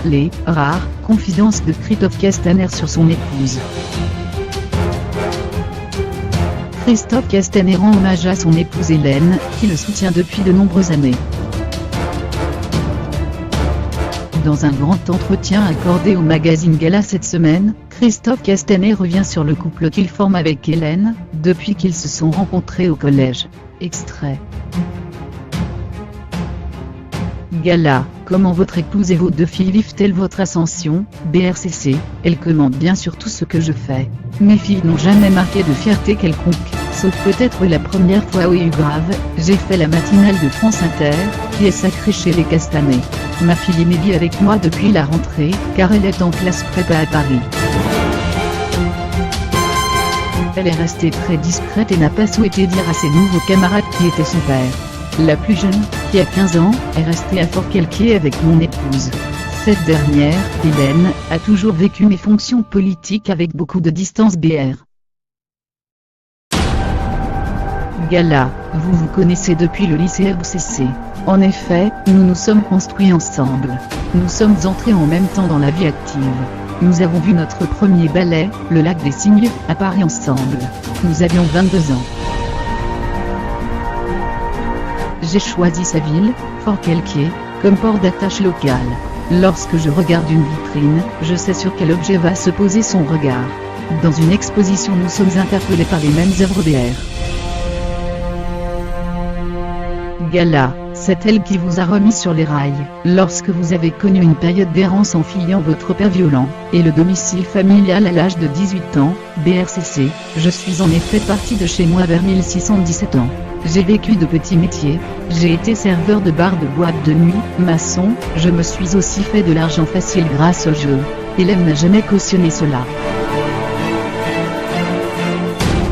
Les rares confidences de Christophe Castaner sur son épouse. Christophe Castaner rend hommage à son épouse Hélène, qui le soutient depuis de nombreuses années. Dans un grand entretien accordé au magazine Gala cette semaine, Christophe Castaner revient sur le couple qu'il forme avec Hélène, depuis qu'ils se sont rencontrés au collège. Extrait. Gala, comment votre épouse et vos 2 filles vivent-elles votre ascension? BRCC, elle commente bien sur tout ce que je fais. Mes filles n'ont jamais marqué de fierté quelconque, sauf peut-être la première fois où grave, j'ai fait la matinale de France Inter, qui est sacrée chez les Castaner. Ma fille aînée vit avec moi depuis la rentrée, car elle est en classe prépa à Paris. Elle est restée très discrète et n'a pas souhaité dire à ses nouveaux camarades qui était son père. La plus jeune, qui a 15 ans, est restée à Fort-Calquier avec mon épouse. Cette dernière, Hélène, a toujours vécu mes fonctions politiques avec beaucoup de distance. BR. Gala, vous vous connaissez depuis le lycée RCC. En effet, nous nous sommes construits ensemble. Nous sommes entrés en même temps dans la vie active. Nous avons vu notre premier ballet, Le Lac des Cygnes, à Paris ensemble. Nous avions 22 ans. J'ai choisi sa ville, Fort-Calquier, comme port d'attache local. Lorsque je regarde une vitrine, je sais sur quel objet va se poser son regard. Dans une exposition, nous sommes interpellés par les mêmes œuvres BR. Gala, c'est elle qui vous a remis sur les rails, lorsque vous avez connu une période d'errance en fuyant votre père violent, et le domicile familial à l'âge de 18 ans, BRCC, je suis en effet parti de chez moi vers 1617 ans. J'ai vécu de petits métiers, j'ai été serveur de bar de boîte de nuit, maçon, je me suis aussi fait de l'argent facile grâce au jeu. Hélène n'a jamais cautionné cela.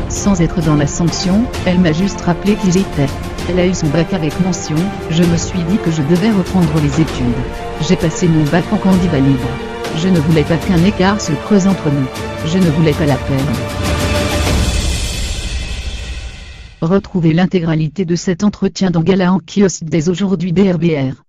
Sans être dans la sanction, elle m'a juste rappelé qui j'étais. Elle a eu son bac avec mention, je me suis dit que je devais reprendre les études. J'ai passé mon bac en candidat libre. Je ne voulais pas qu'un écart se creuse entre nous. Je ne voulais pas la peine. Retrouvez l'intégralité de cet entretien dans Gala en kiosque dès aujourd'hui. BRBR.